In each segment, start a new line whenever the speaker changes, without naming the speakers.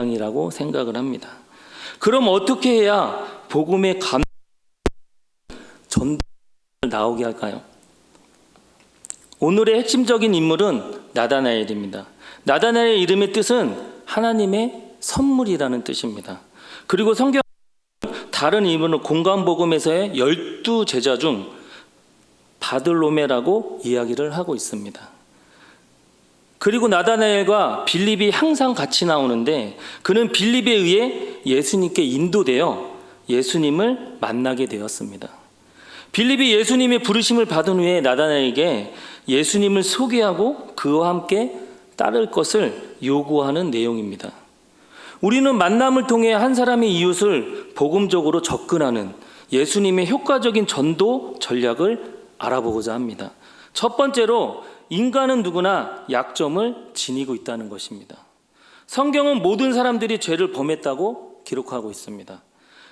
이라고 생각을 합니다. 그럼 어떻게 해야 복음의 전달을 나오게 할까요? 오늘의 핵심적인 인물은 나다나엘입니다. 나다나엘의 이름의 뜻은 하나님의 선물이라는 뜻입니다. 그리고 성경 다른 이름으로 공관복음에서의 12제자 중 바들로메라고 이야기를 하고 있습니다. 그리고 나다나엘과 빌립이 항상 같이 나오는데 그는 빌립에 의해 예수님께 인도되어 예수님을 만나게 되었습니다. 빌립이 예수님의 부르심을 받은 후에 나다나엘에게 예수님을 소개하고 그와 함께 따를 것을 요구하는 내용입니다. 우리는 만남을 통해 한 사람의 이웃을 복음적으로 접근하는 예수님의 효과적인 전도 전략을 알아보고자 합니다. 첫 번째로 인간은 누구나 약점을 지니고 있다는 것입니다. 성경은 모든 사람들이 죄를 범했다고 기록하고 있습니다.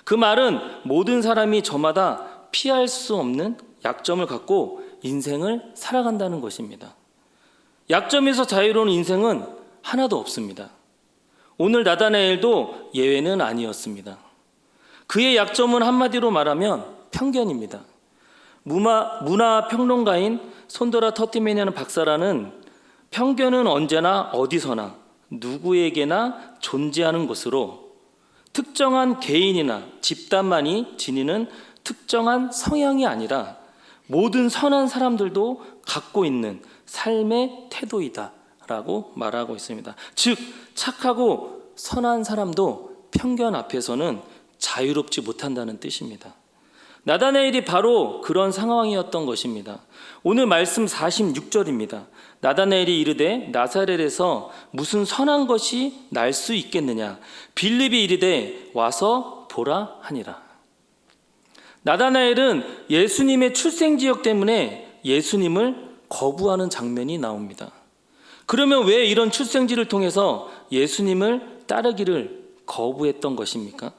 그 말은 모든 사람이 저마다 피할 수 없는 약점을 갖고 인생을 살아간다는 것입니다. 약점에서 자유로운 인생은 하나도 없습니다. 오늘 나다나엘도 예외는 아니었습니다. 그의 약점은 한마디로 말하면 편견입니다. 문화평론가인 손도라 터티메니아는 박사라는 편견은 언제나 어디서나 누구에게나 존재하는 것으로 특정한 개인이나 집단만이 지니는 특정한 성향이 아니라 모든 선한 사람들도 갖고 있는 삶의 태도이다 라고 말하고 있습니다. 즉 착하고 선한 사람도 편견 앞에서는 자유롭지 못한다는 뜻입니다. 나다나엘이 바로 그런 상황이었던 것입니다. 오늘 말씀 46절입니다. 나다나엘이 이르되 나사렛에서 무슨 선한 것이 날 수 있겠느냐. 빌립이 이르되 와서 보라 하니라. 나다나엘은 예수님의 출생지역 때문에 예수님을 거부하는 장면이 나옵니다. 그러면 왜 이런 출생지를 통해서 예수님을 따르기를 거부했던 것입니까?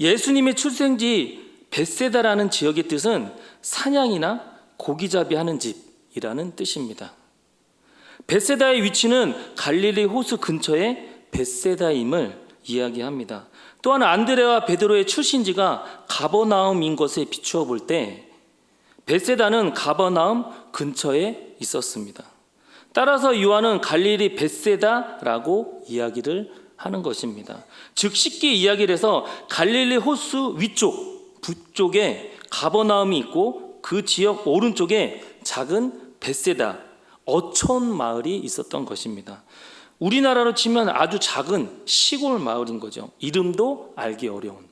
예수님의 출생지 벳세다라는 지역의 뜻은 사냥이나 고기잡이 하는 집이라는 뜻입니다. 벳세다의 위치는 갈릴리 호수 근처의 벳세다임을 이야기합니다. 또한 안드레와 베드로의 출신지가 가버나움인 것에 비추어 볼 때 벳세다는 가버나움 근처에 있었습니다. 따라서 요한은 갈릴리 벳세다라고 이야기를 하는 것입니다. 즉 쉽게 이야기를 해서 갈릴리 호수 위쪽 북쪽에 가버나움이 있고 그 지역 오른쪽에 작은 벳세다 어촌 마을이 있었던 것입니다. 우리나라로 치면 아주 작은 시골 마을인 거죠. 이름도 알기 어려운.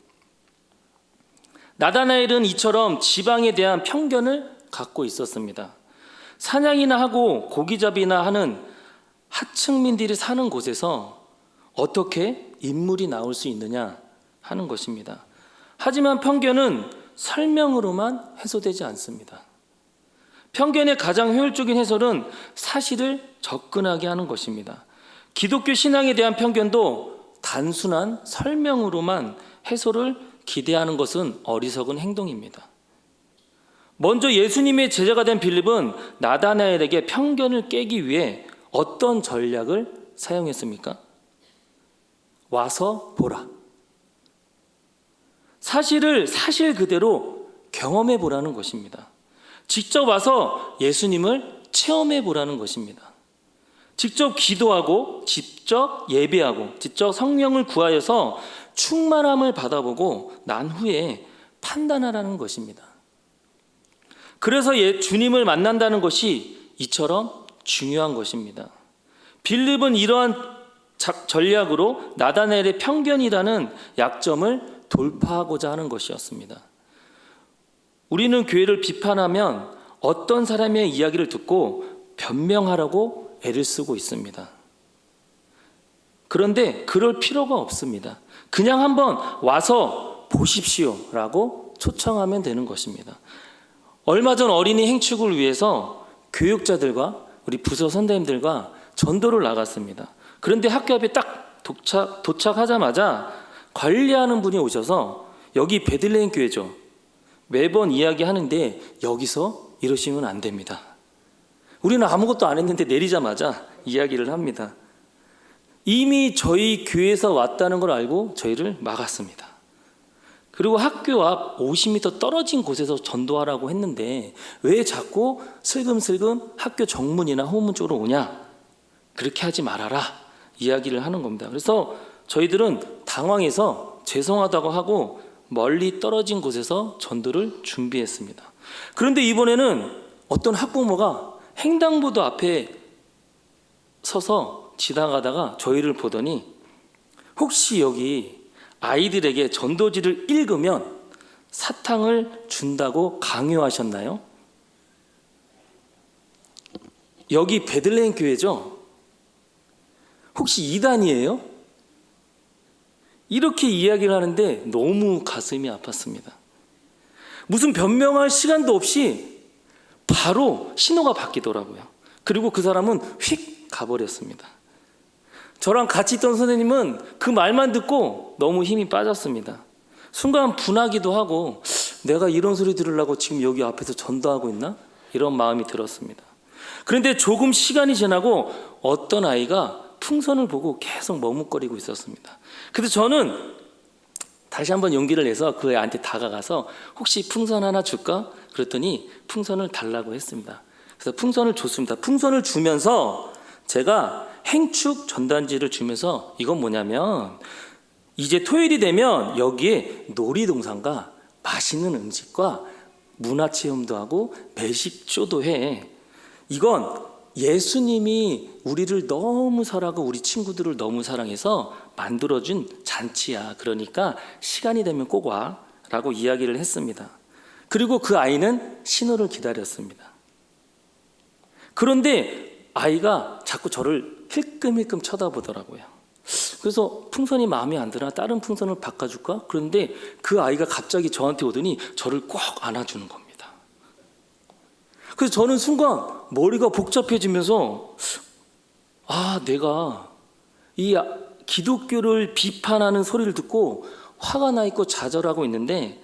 나다나엘은 이처럼 지방에 대한 편견을 갖고 있었습니다. 사냥이나 하고 고기잡이나 하는 하층민들이 사는 곳에서 어떻게 인물이 나올 수 있느냐 하는 것입니다. 하지만 편견은 설명으로만 해소되지 않습니다. 편견의 가장 효율적인 해설은 사실을 접근하게 하는 것입니다. 기독교 신앙에 대한 편견도 단순한 설명으로만 해소를 기대하는 것은 어리석은 행동입니다. 먼저 예수님의 제자가 된 빌립은 나다나엘에게 편견을 깨기 위해 어떤 전략을 사용했습니까? 와서 보라. 사실을 사실 그대로 경험해 보라는 것입니다. 직접 와서 예수님을 체험해 보라는 것입니다. 직접 기도하고 직접 예배하고 직접 성령을 구하여서 충만함을 받아보고 난 후에 판단하라는 것입니다. 그래서 주님을 만난다는 것이 이처럼 중요한 것입니다. 빌립은 이러한 전략으로 나다나엘의 편견이라는 약점을 돌파하고자 하는 것이었습니다. 우리는 교회를 비판하면 어떤 사람의 이야기를 듣고 변명하라고 애를 쓰고 있습니다. 그런데 그럴 필요가 없습니다. 그냥 한번 와서 보십시오 라고 초청하면 되는 것입니다. 얼마 전 어린이 행축을 위해서 교육자들과 우리 부서 선생님들과 전도를 나갔습니다. 그런데 학교 앞에 딱 도착하자마자 관리하는 분이 오셔서 여기 베들레헴 교회죠. 매번 이야기하는데 여기서 이러시면 안 됩니다. 우리는 아무것도 안 했는데 내리자마자 이야기를 합니다. 이미 저희 교회에서 왔다는 걸 알고 저희를 막았습니다. 그리고 학교 앞 50m 떨어진 곳에서 전도하라고 했는데 왜 자꾸 슬금슬금 학교 정문이나 호문 쪽으로 오냐? 그렇게 하지 말아라 이야기를 하는 겁니다. 그래서 저희들은 당황해서 죄송하다고 하고 멀리 떨어진 곳에서 전도를 준비했습니다. 그런데 이번에는 어떤 학부모가 횡단보도 앞에 서서 지나가다가 저희를 보더니 혹시 여기 아이들에게 전도지를 읽으면 사탕을 준다고 강요하셨나요? 여기 베들레헴 교회죠? 혹시 이단이에요? 이렇게 이야기를 하는데 너무 가슴이 아팠습니다. 무슨 변명할 시간도 없이 바로 신호가 바뀌더라고요. 그리고 그 사람은 휙 가버렸습니다. 저랑 같이 있던 선생님은 그 말만 듣고 너무 힘이 빠졌습니다. 순간 분하기도 하고 내가 이런 소리 들으려고 지금 여기 앞에서 전도하고 있나? 이런 마음이 들었습니다. 그런데 조금 시간이 지나고 어떤 아이가 풍선을 보고 계속 머뭇거리고 있었습니다. 그래서 저는 다시 한번 용기를 내서 그 애한테 다가가서 혹시 풍선 하나 줄까? 그랬더니 풍선을 달라고 했습니다. 그래서 풍선을 줬습니다. 풍선을 주면서 제가 행축 전단지를 주면서 이건 뭐냐면 이제 토요일이 되면 여기에 놀이동산과 맛있는 음식과 문화체험도 하고 매식쇼도 해. 이건 예수님이 우리를 너무 사랑하고 우리 친구들을 너무 사랑해서 만들어준 잔치야. 그러니까 시간이 되면 꼭 와 라고 이야기를 했습니다. 그리고 그 아이는 신호를 기다렸습니다. 그런데 아이가 자꾸 저를 힐끔힐끔 쳐다보더라고요. 그래서 풍선이 마음에 안 드나 다른 풍선을 바꿔줄까? 그런데 그 아이가 갑자기 저한테 오더니 저를 꼭 안아주는 겁니다. 그래서 저는 순간 머리가 복잡해지면서 내가 이 기독교를 비판하는 소리를 듣고 화가 나 있고 좌절하고 있는데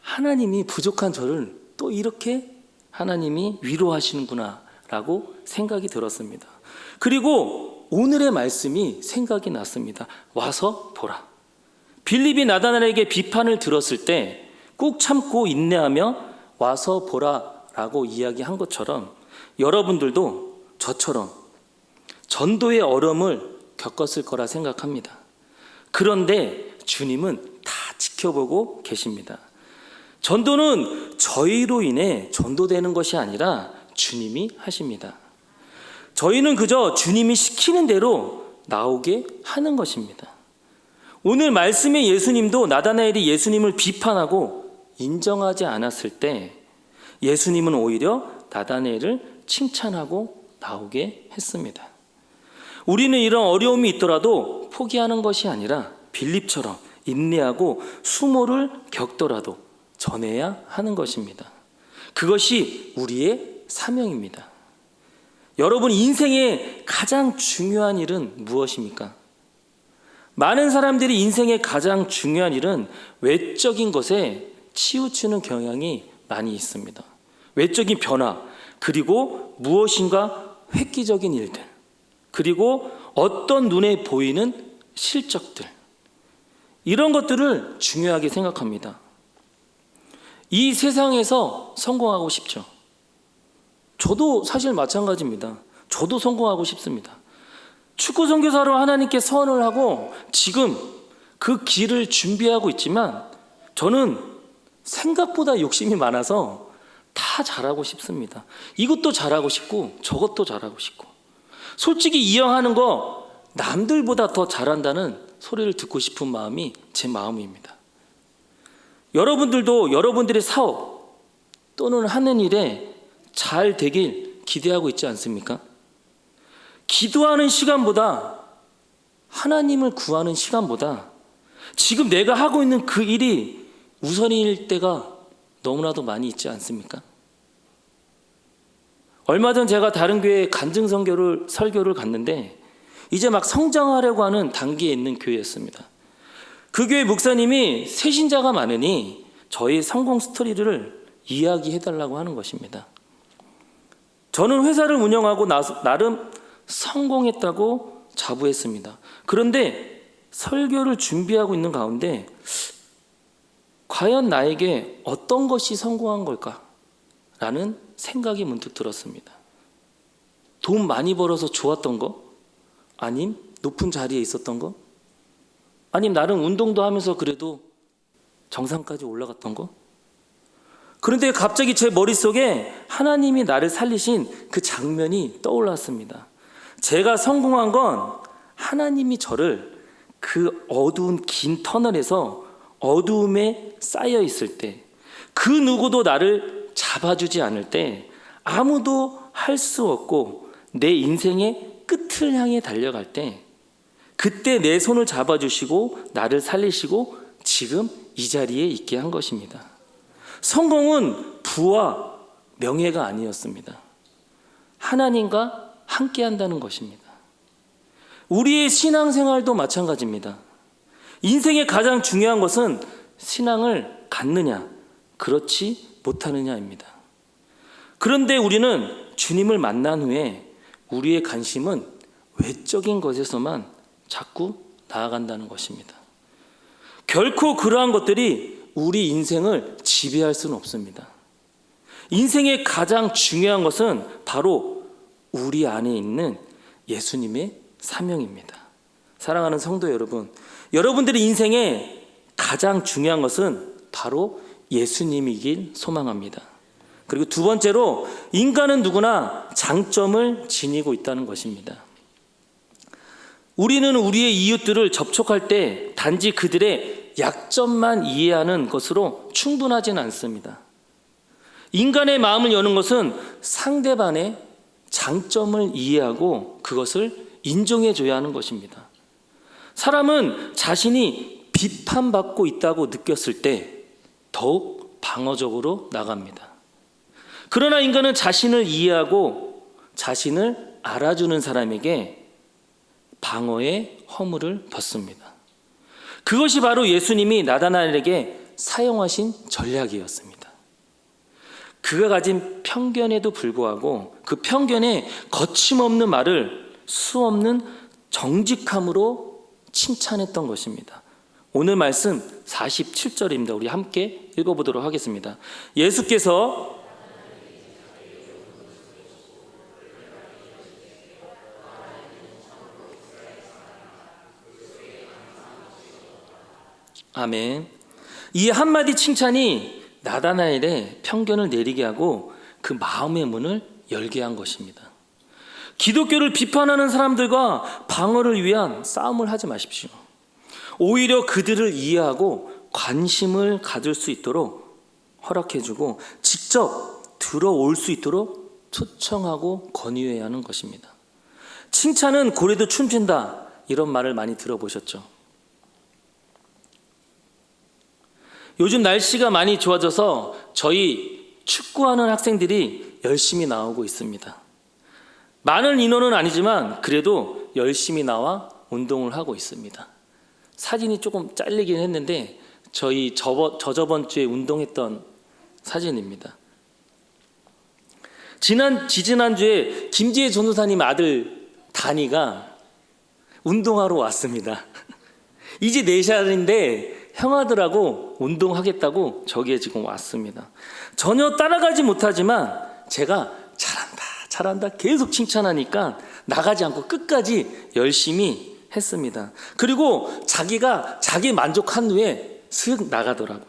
하나님이 부족한 저를 또 이렇게 하나님이 위로하시는구나 라고 생각이 들었습니다. 그리고 오늘의 말씀이 생각이 났습니다. 와서 보라. 빌립이 나다나엘에게 비판을 들었을 때 꾹 참고 인내하며 와서 보라 라고 이야기한 것처럼 여러분들도 저처럼 전도의 어려움을 겪었을 거라 생각합니다. 그런데 주님은 다 지켜보고 계십니다. 전도는 저희로 인해 전도되는 것이 아니라 주님이 하십니다. 저희는 그저 주님이 시키는 대로 나오게 하는 것입니다. 오늘 말씀의 예수님도 나다나엘이 예수님을 비판하고 인정하지 않았을 때 예수님은 오히려 나다나엘을 칭찬하고 나오게 했습니다. 우리는 이런 어려움이 있더라도 포기하는 것이 아니라 빌립처럼 인내하고 수모를 겪더라도 전해야 하는 것입니다. 그것이 우리의 사명입니다. 여러분 인생의 가장 중요한 일은 무엇입니까? 많은 사람들이 인생의 가장 중요한 일은 외적인 것에 치우치는 경향이 많이 있습니다. 외적인 변화, 그리고 무엇인가 획기적인 일들, 그리고 어떤 눈에 보이는 실적들, 이런 것들을 중요하게 생각합니다. 이 세상에서 성공하고 싶죠. 저도 사실 마찬가지입니다. 저도 성공하고 싶습니다. 축구 선교사로 하나님께 선언을 하고 지금 그 길을 준비하고 있지만 저는 생각보다 욕심이 많아서 다 잘하고 싶습니다. 이것도 잘하고 싶고 저것도 잘하고 싶고 솔직히 이 형 하는 거 남들보다 더 잘한다는 소리를 듣고 싶은 마음이 제 마음입니다. 여러분들도 여러분들의 사업 또는 하는 일에 잘 되길 기대하고 있지 않습니까? 기도하는 시간보다 하나님을 구하는 시간보다 지금 내가 하고 있는 그 일이 우선일 때가 너무나도 많이 있지 않습니까? 얼마 전 제가 다른 교회에 간증 설교를 갔는데 이제 막 성장하려고 하는 단계에 있는 교회였습니다. 그 교회 목사님이 새신자가 많으니 저희 성공 스토리를 이야기해달라고 하는 것입니다. 저는 회사를 운영하고 나름 성공했다고 자부했습니다. 그런데 설교를 준비하고 있는 가운데 과연 나에게 어떤 것이 성공한 걸까? 라는 생각이 문득 들었습니다. 돈 많이 벌어서 좋았던 거? 아님 높은 자리에 있었던 거? 아님 나름 운동도 하면서 그래도 정상까지 올라갔던 거? 그런데 갑자기 제 머릿속에 하나님이 나를 살리신 그 장면이 떠올랐습니다. 제가 성공한 건 하나님이 저를 그 어두운 긴 터널에서 어두움에 쌓여 있을 때, 그 누구도 나를 잡아주지 않을 때, 아무도 할 수 없고 내 인생의 끝을 향해 달려갈 때, 그때 내 손을 잡아주시고 나를 살리시고 지금 이 자리에 있게 한 것입니다. 성공은 부와 명예가 아니었습니다. 하나님과 함께 한다는 것입니다. 우리의 신앙생활도 마찬가지입니다. 인생의 가장 중요한 것은 신앙을 갖느냐, 그렇지 못하느냐입니다. 그런데 우리는 주님을 만난 후에 우리의 관심은 외적인 것에서만 자꾸 나아간다는 것입니다. 결코 그러한 것들이 우리 인생을 지배할 수는 없습니다. 인생의 가장 중요한 것은 바로 우리 안에 있는 예수님의 사명입니다. 사랑하는 성도 여러분, 여러분들의 인생에 가장 중요한 것은 바로 예수님이길 소망합니다. 그리고 두 번째로, 인간은 누구나 장점을 지니고 있다는 것입니다. 우리는 우리의 이웃들을 접촉할 때 단지 그들의 약점만 이해하는 것으로 충분하지는 않습니다. 인간의 마음을 여는 것은 상대방의 장점을 이해하고 그것을 인정해줘야 하는 것입니다. 사람은 자신이 비판받고 있다고 느꼈을 때 더욱 방어적으로 나갑니다. 그러나 인간은 자신을 이해하고 자신을 알아주는 사람에게 방어의 허물을 벗습니다. 그것이 바로 예수님이 나다나엘에게 사용하신 전략이었습니다. 그가 가진 편견에도 불구하고 그 편견에 거침없는 말을 수없는 정직함으로 칭찬했던 것입니다. 오늘 말씀 47절입니다. 우리 함께 읽어보도록 하겠습니다. 예수께서 아멘. 이 한마디 칭찬이 나다나엘의 편견을 내리게 하고 그 마음의 문을 열게 한 것입니다. 기독교를 비판하는 사람들과 방어를 위한 싸움을 하지 마십시오. 오히려 그들을 이해하고 관심을 가질 수 있도록 허락해주고 직접 들어올 수 있도록 초청하고 권유해야 하는 것입니다. 칭찬은 고래도 춤춘다, 이런 말을 많이 들어보셨죠? 요즘 날씨가 많이 좋아져서 저희 축구하는 학생들이 열심히 나오고 있습니다. 많은 인원은 아니지만 그래도 열심히 나와 운동을 하고 있습니다. 사진이 조금 잘리긴 했는데 저희 저저번 주에 운동했던 사진입니다. 지지난주에 김지혜 전도사님 아들 다니가 운동하러 왔습니다. 이제 4살인데 형아들하고 운동하겠다고 저기에 지금 왔습니다. 전혀 따라가지 못하지만 제가 잘한다 계속 칭찬하니까 나가지 않고 끝까지 열심히 했습니다. 그리고 자기가 자기 만족한 후에 슥 나가더라고요.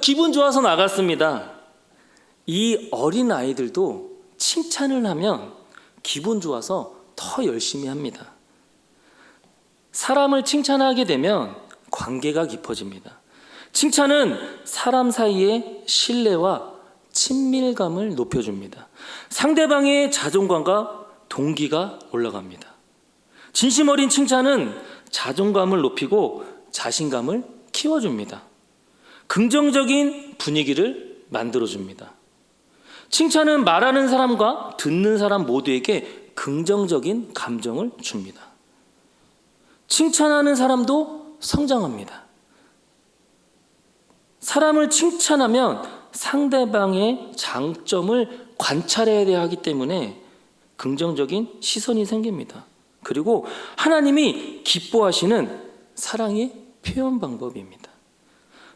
기분 좋아서 나갔습니다. 이 어린 아이들도 칭찬을 하면 기분 좋아서 더 열심히 합니다. 사람을 칭찬하게 되면 관계가 깊어집니다. 칭찬은 사람 사이의 신뢰와 친밀감을 높여줍니다. 상대방의 자존감과 동기가 올라갑니다. 진심 어린 칭찬은 자존감을 높이고 자신감을 키워줍니다. 긍정적인 분위기를 만들어줍니다. 칭찬은 말하는 사람과 듣는 사람 모두에게 긍정적인 감정을 줍니다. 칭찬하는 사람도 성장합니다. 사람을 칭찬하면 상대방의 장점을 관찰해야 하기 때문에 긍정적인 시선이 생깁니다. 그리고 하나님이 기뻐하시는 사랑의 표현 방법입니다.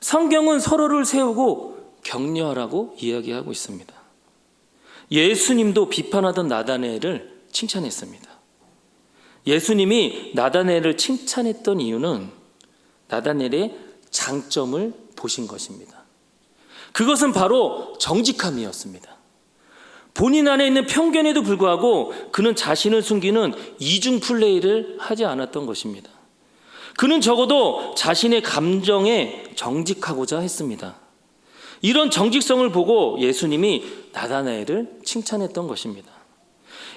성경은 서로를 세우고 격려하라고 이야기하고 있습니다. 예수님도 비판하던 나다나엘을 칭찬했습니다. 예수님이 나다나엘을 칭찬했던 이유는 나다나엘의 장점을 보신 것입니다. 그것은 바로 정직함이었습니다. 본인 안에 있는 편견에도 불구하고 그는 자신을 숨기는 이중 플레이를 하지 않았던 것입니다. 그는 적어도 자신의 감정에 정직하고자 했습니다. 이런 정직성을 보고 예수님이 나다나엘을 칭찬했던 것입니다.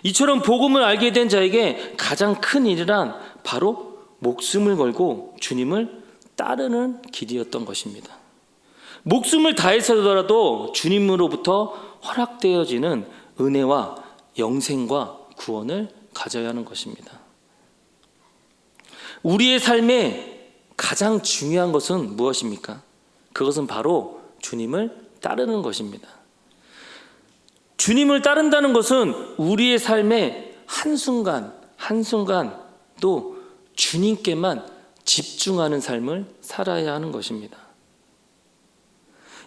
이처럼 복음을 알게 된 자에게 가장 큰 일이란 바로 목숨을 걸고 주님을 따르는 길이었던 것입니다. 목숨을 다해서라도 주님으로부터 허락되어지는 은혜와 영생과 구원을 가져야 하는 것입니다. 우리의 삶에 가장 중요한 것은 무엇입니까? 그것은 바로 주님을 따르는 것입니다. 주님을 따른다는 것은 우리의 삶의 한순간 한순간도 주님께만 집중하는 삶을 살아야 하는 것입니다.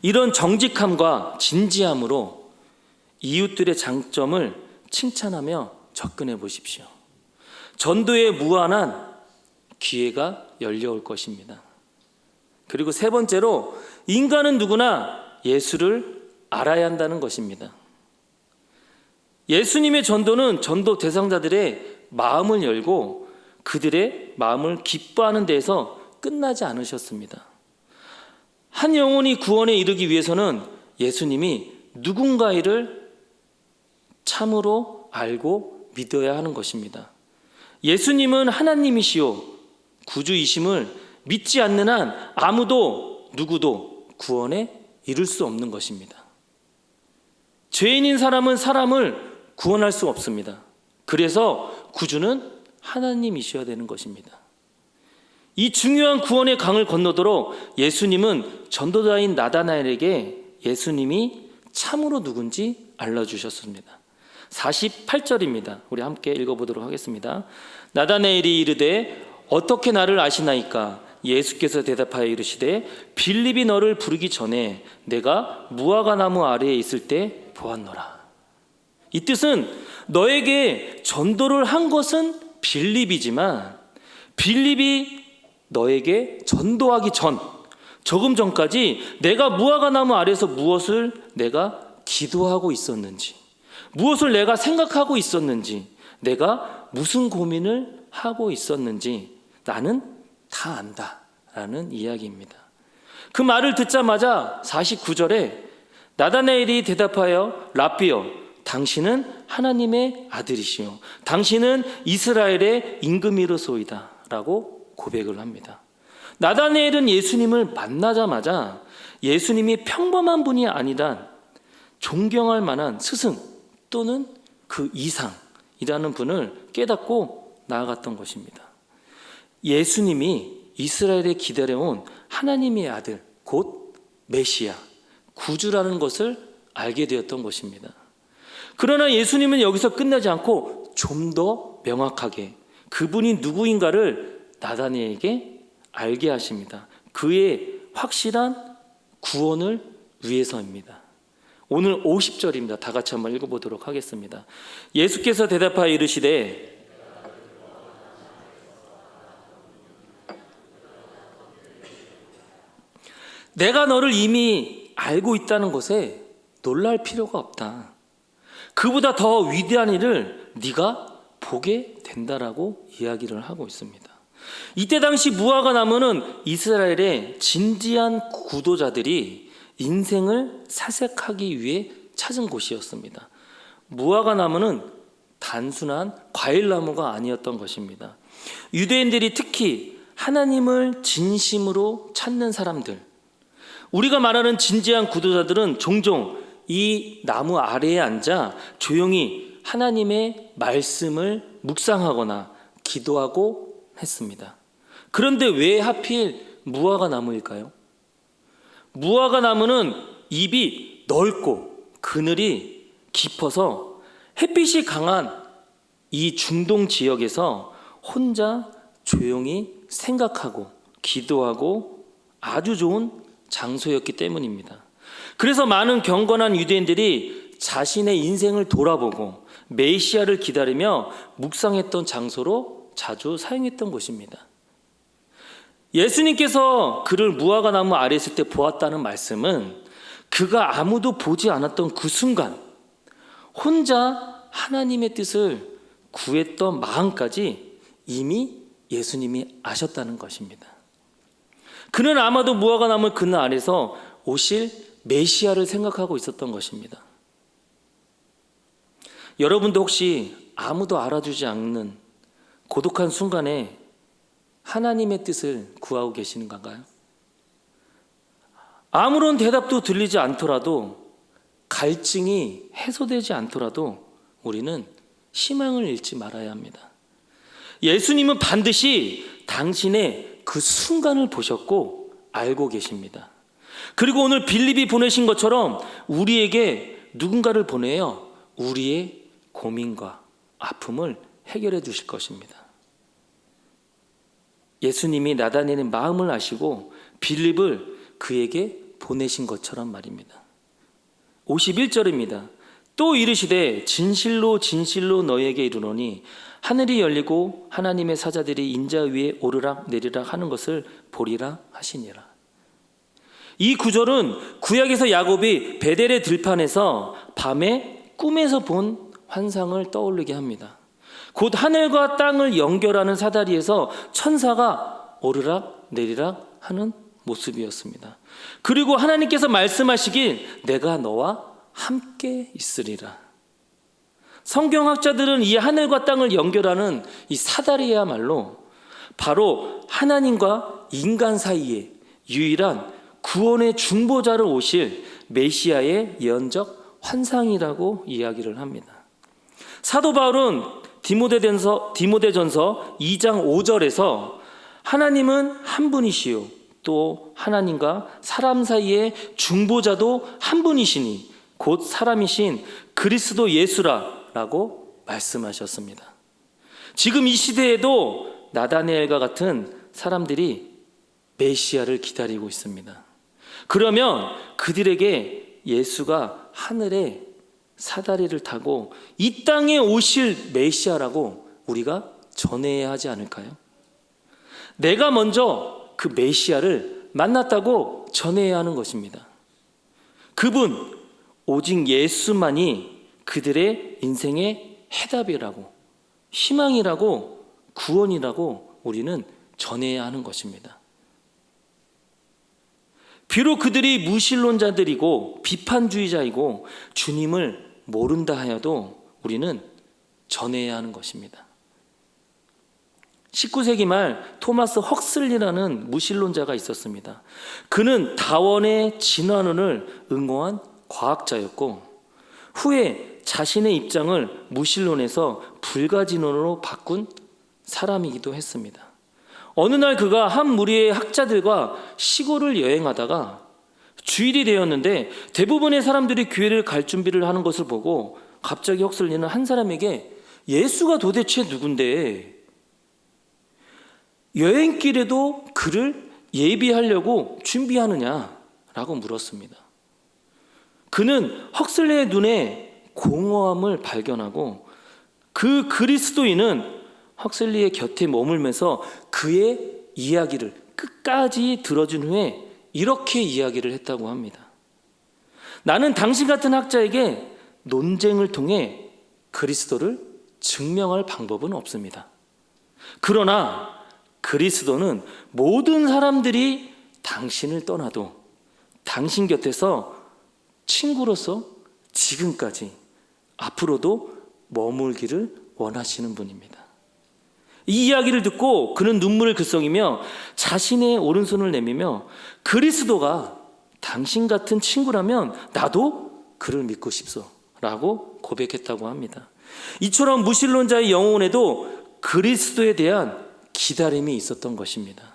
이런 정직함과 진지함으로 이웃들의 장점을 칭찬하며 접근해 보십시오. 전도에 무한한 기회가 열려올 것입니다. 그리고 세 번째로 인간은 누구나 예수를 알아야 한다는 것입니다. 예수님의 전도는 전도 대상자들의 마음을 열고 그들의 마음을 기뻐하는 데에서 끝나지 않으셨습니다. 한 영혼이 구원에 이르기 위해서는 예수님이 누군가를 참으로 알고 믿어야 하는 것입니다. 예수님은 하나님이시요 구주이심을 믿지 않는 한 아무도 누구도 구원에 이를 수 없는 것입니다. 죄인인 사람은 사람을 구원할 수 없습니다. 그래서 구주는 하나님이셔야 되는 것입니다. 이 중요한 구원의 강을 건너도록 예수님은 전도자인 나다나엘에게 예수님이 참으로 누군지 알려주셨습니다. 48절입니다. 우리 함께 읽어보도록 하겠습니다. 나다나엘이 이르되 어떻게 나를 아시나이까? 예수께서 대답하여 이르시되 빌립이 너를 부르기 전에 내가 무화과 나무 아래에 있을 때 보았노라. 이 뜻은 너에게 전도를 한 것은 빌립이지만 빌립이 너에게 전도하기 조금 전까지 내가 무화과 나무 아래에서 무엇을 내가 기도하고 있었는지, 무엇을 내가 생각하고 있었는지, 내가 무슨 고민을 하고 있었는지 나는 다 안다라는 이야기입니다. 그 말을 듣자마자 49절에 나다나엘이 대답하여 라삐여 당신은 하나님의 아들이시요 당신은 이스라엘의 임금이로소이다 라고 고백을 합니다. 나다나엘은 예수님을 만나자마자 예수님이 평범한 분이 아니라 존경할 만한 스승 또는 그 이상이라는 분을 깨닫고 나아갔던 것입니다. 예수님이 이스라엘에 기다려온 하나님의 아들 곧 메시아 구주라는 것을 알게 되었던 것입니다. 그러나 예수님은 여기서 끝나지 않고 좀 더 명확하게 그분이 누구인가를 나다나엘에게 알게 하십니다. 그의 확실한 구원을 위해서입니다. 오늘 50절입니다. 다 같이 한번 읽어보도록 하겠습니다. 예수께서 대답하여 이르시되 내가 너를 이미 알고 있다는 것에 놀랄 필요가 없다. 그보다 더 위대한 일을 네가 보게 된다라고 이야기를 하고 있습니다. 이때 당시 무화과 나무는 이스라엘의 진지한 구도자들이 인생을 사색하기 위해 찾은 곳이었습니다. 무화과 나무는 단순한 과일나무가 아니었던 것입니다. 유대인들이 특히 하나님을 진심으로 찾는 사람들, 우리가 말하는 진지한 구도자들은 종종 이 나무 아래에 앉아 조용히 하나님의 말씀을 묵상하거나 기도하고 했습니다. 그런데 왜 하필 무화과 나무일까요? 무화과 나무는 잎이 넓고 그늘이 깊어서 햇빛이 강한 이 중동 지역에서 혼자 조용히 생각하고 기도하고 아주 좋은 장소였기 때문입니다. 그래서 많은 경건한 유대인들이 자신의 인생을 돌아보고 메시아를 기다리며 묵상했던 장소로 자주 사용했던 곳입니다. 예수님께서 그를 무화과 나무 아래 있을 때 보았다는 말씀은 그가 아무도 보지 않았던 그 순간 혼자 하나님의 뜻을 구했던 마음까지 이미 예수님이 아셨다는 것입니다. 그는 아마도 무화과 나무 그늘 아래서 오실 메시아를 생각하고 있었던 것입니다. 여러분도 혹시 아무도 알아주지 않는 고독한 순간에 하나님의 뜻을 구하고 계시는 건가요? 아무런 대답도 들리지 않더라도, 갈증이 해소되지 않더라도 우리는 희망을 잃지 말아야 합니다. 예수님은 반드시 당신의 그 순간을 보셨고 알고 계십니다. 그리고 오늘 빌립이 보내신 것처럼 우리에게 누군가를 보내어 우리의 고민과 아픔을 해결해 주실 것입니다. 예수님이 나다나엘의 마음을 아시고 빌립을 그에게 보내신 것처럼 말입니다. 51절입니다. 또 이르시되 진실로 진실로 너희에게 이르노니 하늘이 열리고 하나님의 사자들이 인자 위에 오르락 내리락 하는 것을 보리라 하시니라. 이 구절은 구약에서 야곱이 베델의 들판에서 밤에 꿈에서 본 환상을 떠올리게 합니다. 곧 하늘과 땅을 연결하는 사다리에서 천사가 오르락 내리락 하는 모습이었습니다. 그리고 하나님께서 말씀하시길 내가 너와 함께 있으리라. 성경학자들은 이 하늘과 땅을 연결하는 이 사다리야말로 바로 하나님과 인간 사이에 유일한 구원의 중보자로 오실 메시아의 예언적 환상이라고 이야기를 합니다. 사도 바울은 디모데전서 2장 5절에서 하나님은 한 분이시요 또 하나님과 사람 사이의 중보자도 한 분이시니 곧 사람이신 그리스도 예수라라고 말씀하셨습니다. 지금 이 시대에도 나다나엘과 같은 사람들이 메시아를 기다리고 있습니다. 그러면 그들에게 예수가 하늘에 사다리를 타고 이 땅에 오실 메시아라고 우리가 전해야 하지 않을까요? 내가 먼저 그 메시아를 만났다고 전해야 하는 것입니다. 그분 오직 예수만이 그들의 인생의 해답이라고, 희망이라고, 구원이라고 우리는 전해야 하는 것입니다. 비록 그들이 무신론자들이고 비판주의자이고 주님을 모른다 하여도 우리는 전해야 하는 것입니다. 19세기 말 토마스 헉슬리라는 무신론자가 있었습니다. 그는 다원의 진화론을 응호한 과학자였고 후에 자신의 입장을 무신론에서 불가진론으로 바꾼 사람이기도 했습니다. 어느 날 그가 한 무리의 학자들과 시골을 여행하다가 주일이 되었는데 대부분의 사람들이 교회를 갈 준비를 하는 것을 보고 갑자기 헉슬리는 한 사람에게 예수가 도대체 누군데 여행길에도 그를 예비하려고 준비하느냐라고 물었습니다. 그는 헉슬리의 눈에 공허함을 발견하고 그 그리스도인은 헉슬리의 곁에 머물면서 그의 이야기를 끝까지 들어준 후에 이렇게 이야기를 했다고 합니다. 나는 당신 같은 학자에게 논쟁을 통해 그리스도를 증명할 방법은 없습니다. 그러나 그리스도는 모든 사람들이 당신을 떠나도 당신 곁에서 친구로서 지금까지 앞으로도 머물기를 원하시는 분입니다. 이 이야기를 듣고 그는 눈물을 글썽이며 자신의 오른손을 내밀며 그리스도가 당신 같은 친구라면 나도 그를 믿고 싶소 라고 고백했다고 합니다. 이처럼 무신론자의 영혼에도 그리스도에 대한 기다림이 있었던 것입니다.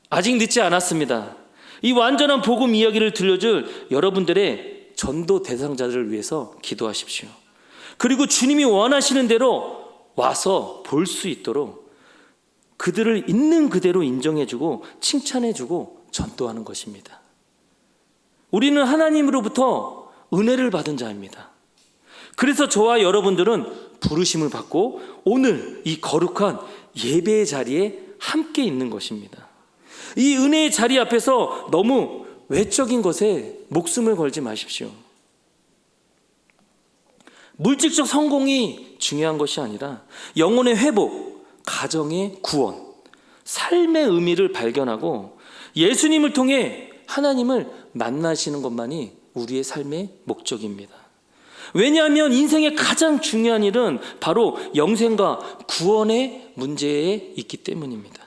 아직 늦지 않았습니다. 이 완전한 복음 이야기를 들려줄 여러분들의 전도 대상자들을 위해서 기도하십시오. 그리고 주님이 원하시는 대로 와서 볼 수 있도록 그들을 있는 그대로 인정해주고 칭찬해주고 전도하는 것입니다. 우리는 하나님으로부터 은혜를 받은 자입니다. 그래서 저와 여러분들은 부르심을 받고 오늘 이 거룩한 예배의 자리에 함께 있는 것입니다. 이 은혜의 자리 앞에서 너무 외적인 것에 목숨을 걸지 마십시오. 물질적 성공이 중요한 것이 아니라 영혼의 회복, 가정의 구원, 삶의 의미를 발견하고 예수님을 통해 하나님을 만나시는 것만이 우리의 삶의 목적입니다. 왜냐하면 인생의 가장 중요한 일은 바로 영생과 구원의 문제에 있기 때문입니다.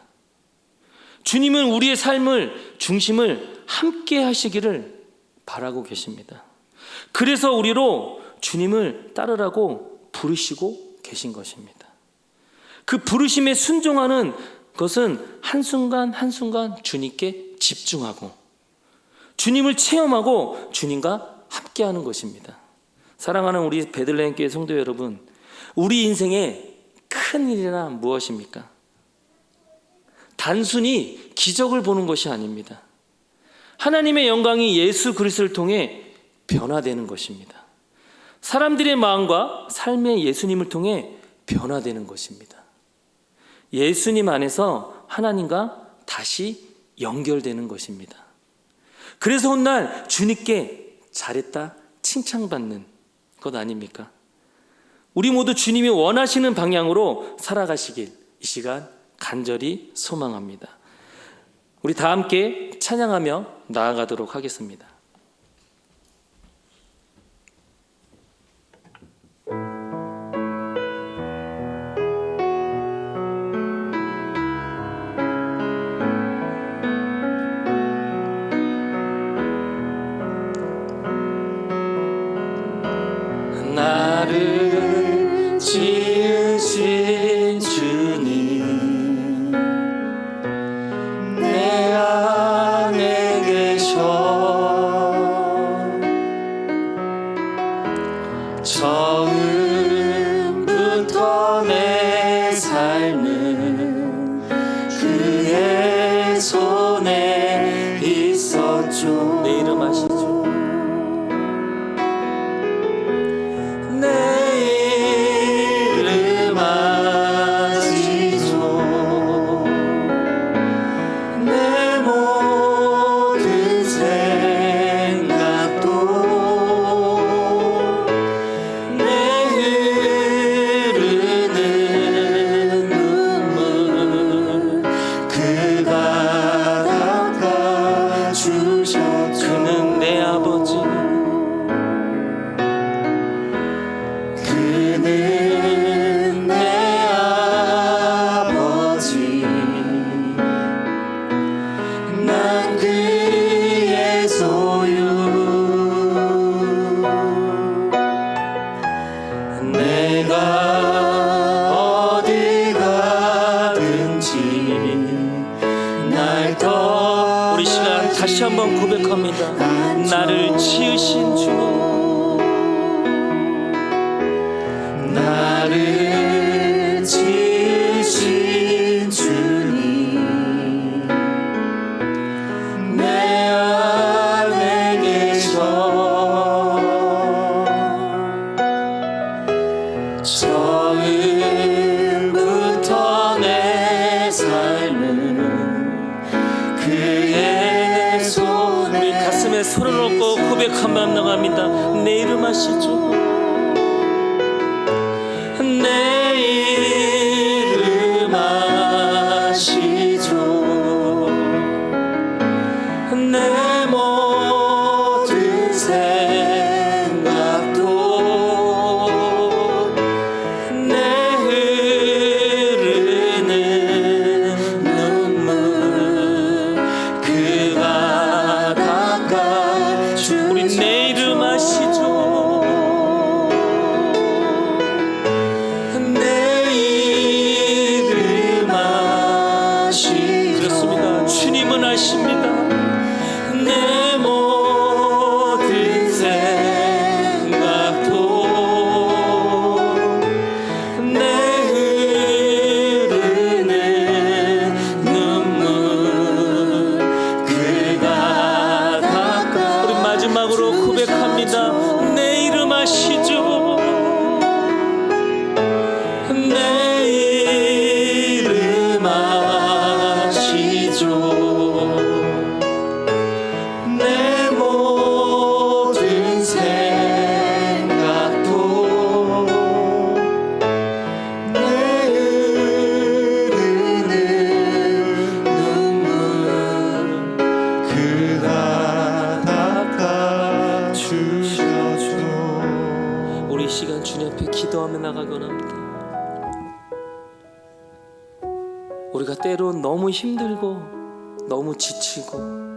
주님은 우리의 삶을 중심을 함께 하시기를 바라고 계십니다. 그래서 우리로 주님을 따르라고 부르시고 계신 것입니다. 그 부르심에 순종하는 것은 한순간 한순간 주님께 집중하고 주님을 체험하고 주님과 함께하는 것입니다. 사랑하는 우리 베들레헴 교회 성도 여러분, 우리 인생의 큰 일이란 무엇입니까? 단순히 기적을 보는 것이 아닙니다. 하나님의 영광이 예수 그리스도를 통해 변화되는 것입니다. 사람들의 마음과 삶의 예수님을 통해 변화되는 것입니다. 예수님 안에서 하나님과 다시 연결되는 것입니다. 그래서 훗날 주님께 잘했다 칭찬받는 것 아닙니까? 우리 모두 주님이 원하시는 방향으로 살아가시길 이 시간 간절히 소망합니다. 우리 다 함께 찬양하며 나아가도록 하겠습니다. 나를 지으신 주님 내 안에 계셔 처음부터 내 삶은 그의 손에 있었죠. 내 이름 아시죠? 그는 내 아버지, 그는 내 아버지, 난 그의 소유. 내가 어디 가든지 날 더. 우리 시간 다시 한번 고백합니다. 나를 지으신 주님, 나를 지으신 주님 내 안에 계셔 처음부터 내 삶은 그의 손에. 우리 가슴에 손을 얹고 고백하며 나갑니다. 내 이름 아시죠? 내 이름 아시죠? 내 모든 생각도 내 흐르는 눈물 그가 깎아 주. 우리 내 이름 아시죠? 우리 이 시간 주님 앞에 기도하며 나가곤 합니다. 우리가 때론 너무 힘들고 너무 지치고